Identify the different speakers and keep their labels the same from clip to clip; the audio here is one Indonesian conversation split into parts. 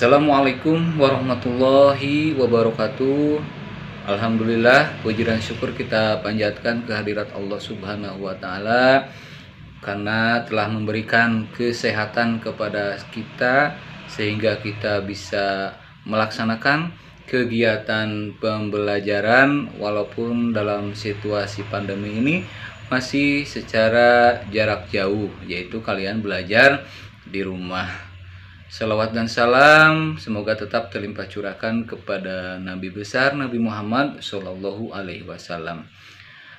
Speaker 1: Assalamualaikum warahmatullahi wabarakatuh. Alhamdulillah, puji dan syukur kita panjatkan kehadirat Allah Subhanahu wa Ta'ala karena telah memberikan kesehatan kepada kita sehingga kita bisa melaksanakan kegiatan pembelajaran walaupun dalam situasi pandemi ini masih secara jarak jauh, yaitu kalian belajar di rumah. Salawat dan salam semoga tetap terlimpah curahkan kepada Nabi besar Nabi Muhammad Shallallahu Alaihi Wasallam.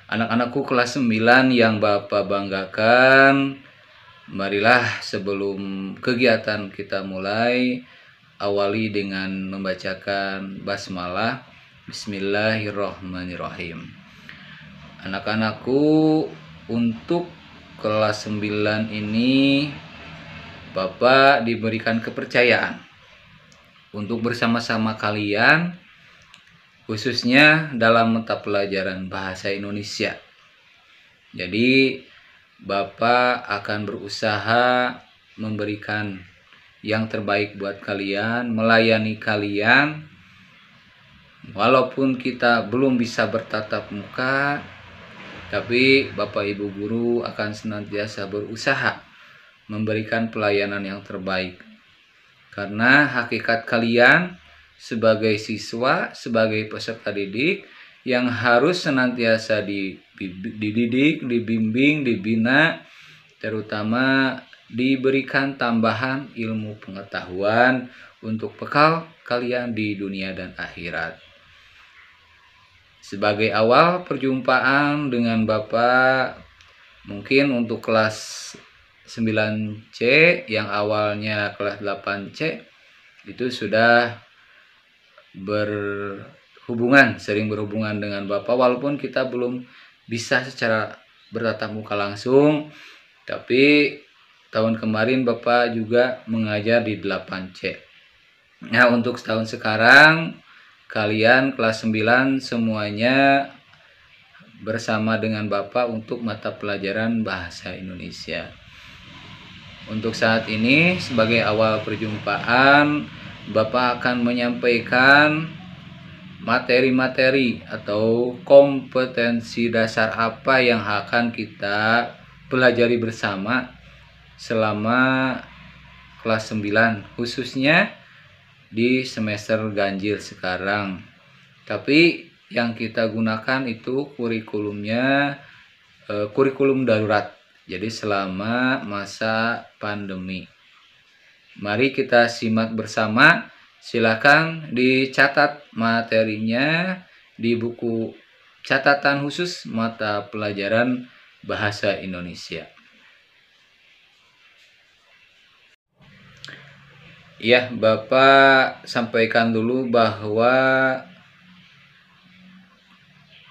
Speaker 1: Anak-anakku kelas 9 yang Bapak banggakan, marilah sebelum kegiatan kita mulai, awali dengan membacakan basmalah. Bismillahirrahmanirrahim. Anak-anakku, untuk kelas 9 ini Bapak diberikan kepercayaan untuk bersama-sama kalian, khususnya dalam mata pelajaran bahasa Indonesia. Jadi Bapak akan berusaha memberikan yang terbaik buat kalian, melayani kalian. Walaupun kita belum bisa bertatap muka, tapi Bapak Ibu Guru akan senantiasa berusaha memberikan pelayanan yang terbaik. Karena hakikat kalian sebagai siswa, sebagai peserta didik yang harus senantiasa dididik, dibimbing, dibina, terutama diberikan tambahan ilmu pengetahuan untuk bekal kalian di dunia dan akhirat. Sebagai awal perjumpaan dengan Bapak, mungkin untuk kelas 9C yang awalnya kelas 8C itu sudah sering berhubungan dengan Bapak, walaupun kita belum bisa secara bertatap muka langsung, tapi tahun kemarin Bapak juga mengajar di 8C. Nah, untuk tahun sekarang kalian kelas 9 semuanya bersama dengan Bapak untuk mata pelajaran bahasa Indonesia. Untuk saat ini sebagai awal perjumpaan, Bapak akan menyampaikan materi-materi atau kompetensi dasar apa yang akan kita pelajari bersama selama kelas 9, khususnya di semester ganjil sekarang. Tapi yang kita gunakan itu kurikulumnya kurikulum darurat. Jadi selama masa pandemi. Mari kita simak bersama. Silakan dicatat materinya di buku catatan khusus mata pelajaran bahasa Indonesia. Ya, Bapak sampaikan dulu bahwa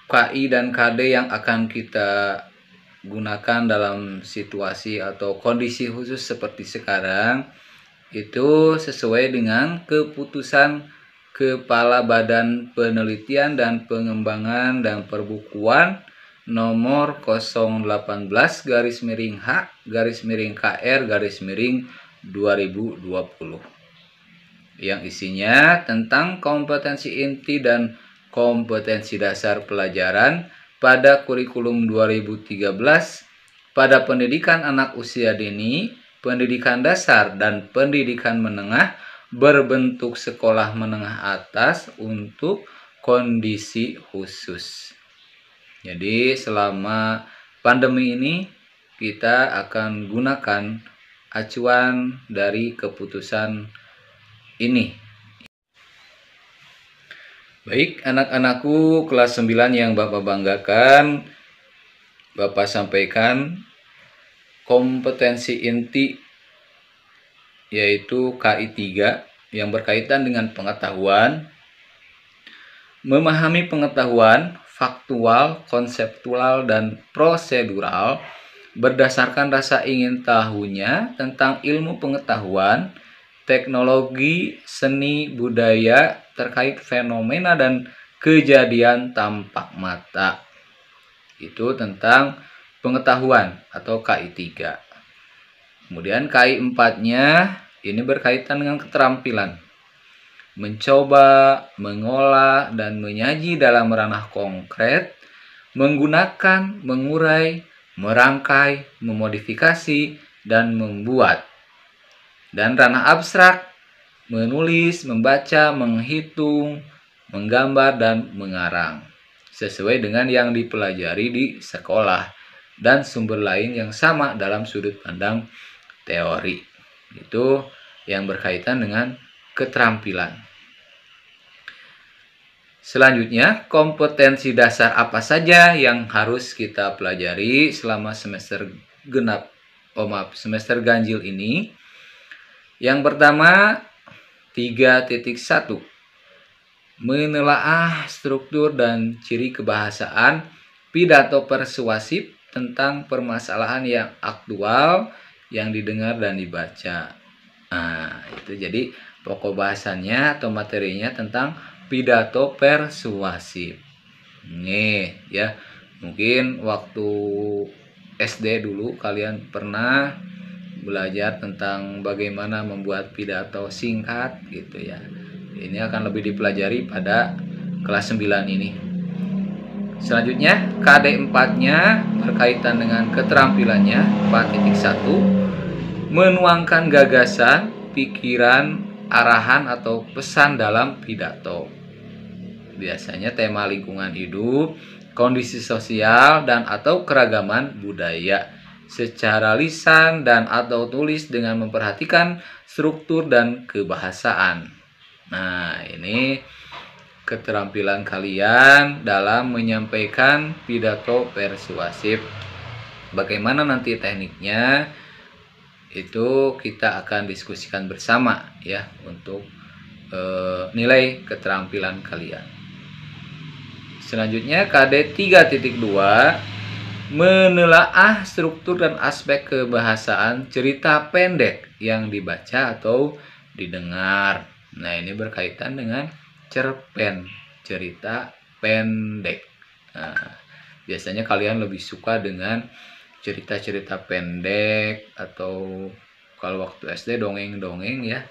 Speaker 1: KI dan KD yang akan kita gunakan dalam situasi atau kondisi khusus seperti sekarang itu sesuai dengan keputusan Kepala Badan Penelitian dan Pengembangan dan Perbukuan nomor 018-H-KR-2020 yang isinya tentang kompetensi inti dan kompetensi dasar pelajaran pada kurikulum 2013 pada pendidikan anak usia dini, pendidikan dasar, dan pendidikan menengah berbentuk sekolah menengah atas untuk kondisi khusus. Jadi selama pandemi ini kita akan gunakan acuan dari keputusan ini. Baik, anak-anakku kelas 9 yang Bapak banggakan, Bapak sampaikan kompetensi inti yaitu KI 3 yang berkaitan dengan pengetahuan, memahami pengetahuan faktual, konseptual, dan prosedural berdasarkan rasa ingin tahunya tentang ilmu pengetahuan, teknologi, seni, budaya terkait fenomena dan kejadian tampak mata. Itu tentang pengetahuan atau KI 3. Kemudian KI 4-nya ini berkaitan dengan keterampilan. mencoba, mengolah, dan menyaji dalam ranah konkret, menggunakan, mengurai, merangkai, memodifikasi, dan membuat. Dan ranah abstrak, menulis, membaca, menghitung, menggambar, dan mengarang. Sesuai dengan yang dipelajari di sekolah dan sumber lain yang sama dalam sudut pandang teori. Itu yang berkaitan dengan keterampilan. Selanjutnya, kompetensi dasar apa saja yang harus kita pelajari selama semester ganjil ini? Yang pertama, 3.1. Menelaah struktur dan ciri kebahasaan pidato persuasif tentang permasalahan yang aktual yang didengar dan dibaca. Nah, itu jadi pokok bahasannya atau materinya tentang pidato persuasif. Nih ya, mungkin waktu SD dulu kalian pernah belajar tentang bagaimana membuat pidato singkat gitu ya. Ini akan lebih dipelajari pada kelas 9 ini. Selanjutnya KD 4-nya berkaitan dengan keterampilannya 4.1, menuangkan gagasan, pikiran, arahan atau pesan dalam pidato. Biasanya tema lingkungan hidup, kondisi sosial dan atau keragaman budaya secara lisan dan atau tulis dengan memperhatikan struktur dan kebahasaan. Nah, ini keterampilan kalian dalam menyampaikan pidato persuasif. Bagaimana nanti tekniknya? Itu kita akan diskusikan bersama ya untuk nilai keterampilan kalian. Selanjutnya KD 3.2, menelaah struktur dan aspek kebahasaan cerita pendek yang dibaca atau didengar. Nah, ini berkaitan dengan cerpen, cerita pendek. Nah, biasanya kalian lebih suka dengan cerita-cerita pendek atau kalau waktu SD dongeng-dongeng ya,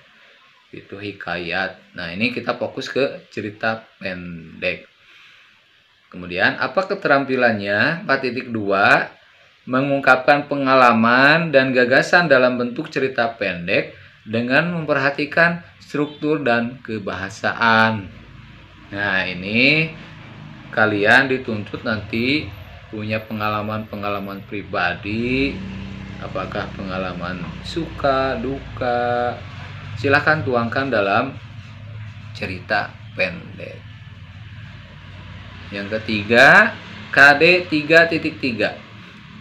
Speaker 1: itu hikayat. Nah, ini kita fokus ke cerita pendek. Kemudian apa keterampilannya? 4.2, mengungkapkan pengalaman dan gagasan dalam bentuk cerita pendek dengan memperhatikan struktur dan kebahasaan. Nah, ini kalian dituntut nanti punya pengalaman-pengalaman pribadi, apakah pengalaman suka, duka, silahkan tuangkan dalam cerita pendek. Yang ketiga, KD 3.3,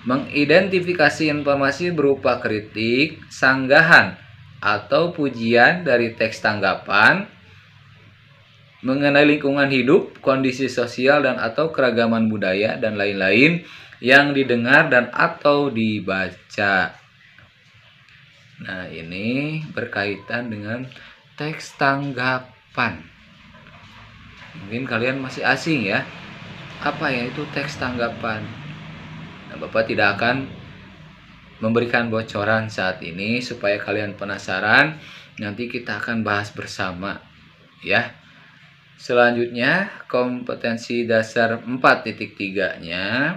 Speaker 1: mengidentifikasi informasi berupa kritik, sanggahan, atau pujian dari teks tanggapan mengenai lingkungan hidup, kondisi sosial dan atau keragaman budaya dan lain-lain yang didengar dan atau dibaca. Nah, ini berkaitan dengan teks tanggapan. Mungkin kalian masih asing ya. Apa ya itu teks tanggapan? Nah, Bapak tidak akan memberikan bocoran saat ini supaya kalian penasaran. Nanti kita akan bahas bersama ya. Selanjutnya, kompetensi dasar 4.3-nya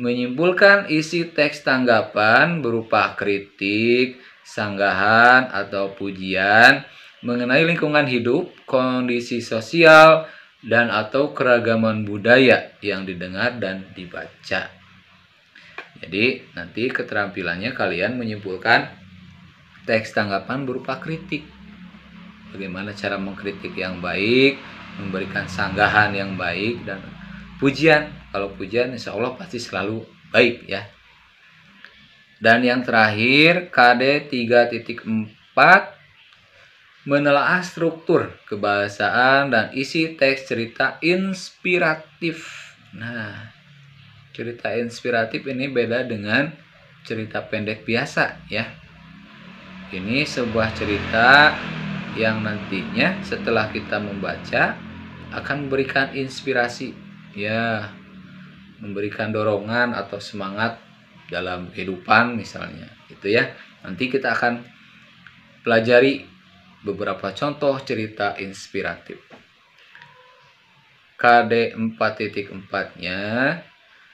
Speaker 1: menyimpulkan isi teks tanggapan berupa kritik, sanggahan atau pujian mengenai lingkungan hidup, kondisi sosial, dan atau keragaman budaya yang didengar dan dibaca. Jadi nanti keterampilannya kalian menyimpulkan teks tanggapan berupa kritik. Bagaimana cara mengkritik yang baik, memberikan sanggahan yang baik, dan pujian. Kalau pujian insya Allah pasti selalu baik ya. Dan yang terakhir KD 3.4, menelaah struktur kebahasaan dan isi teks cerita inspiratif. Nah, cerita inspiratif ini beda dengan cerita pendek biasa ya. Ini sebuah cerita yang nantinya setelah kita membaca akan memberikan inspirasi ya, memberikan dorongan atau semangat dalam kehidupan misalnya gitu ya. Nanti kita akan pelajari beberapa contoh cerita inspiratif. KD 4.4-nya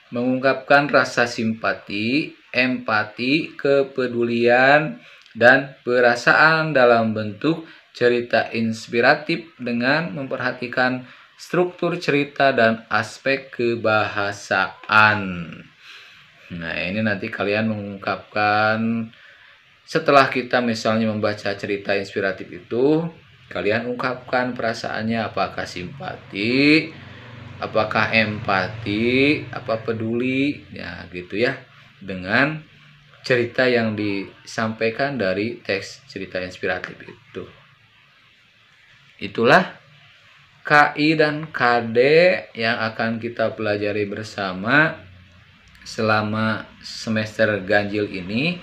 Speaker 1: mengungkapkan rasa simpati, empati, kepedulian, dan perasaan dalam bentuk cerita inspiratif dengan memperhatikan struktur cerita dan aspek kebahasaan. Nah, ini nanti kalian mengungkapkan setelah kita misalnya membaca cerita inspiratif itu, kalian ungkapkan perasaannya, apakah simpati, apakah empati, apa peduli, ya gitu ya, dengan cerita yang disampaikan dari teks cerita inspiratif itu. Itulah KI dan KD yang akan kita pelajari bersama selama semester ganjil ini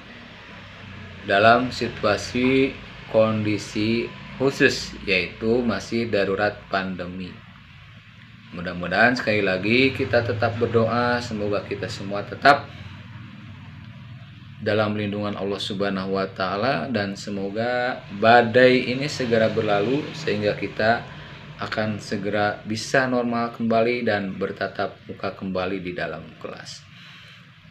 Speaker 1: dalam situasi kondisi khusus, yaitu masih darurat pandemi. Mudah-mudahan sekali lagi kita tetap berdoa, semoga kita semua tetap dalam lindungan Allah Subhanahu wa Ta'ala, dan semoga badai ini segera berlalu sehingga kita akan segera bisa normal kembali dan bertatap muka kembali di dalam kelas.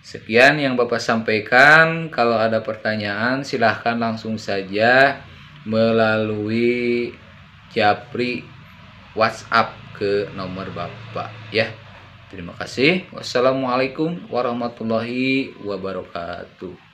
Speaker 1: Sekian yang Bapak sampaikan. Kalau ada pertanyaan silahkan langsung saja melalui japri WhatsApp ke nomor Bapak ya. Terima kasih. Wassalamualaikum warahmatullahi wabarakatuh.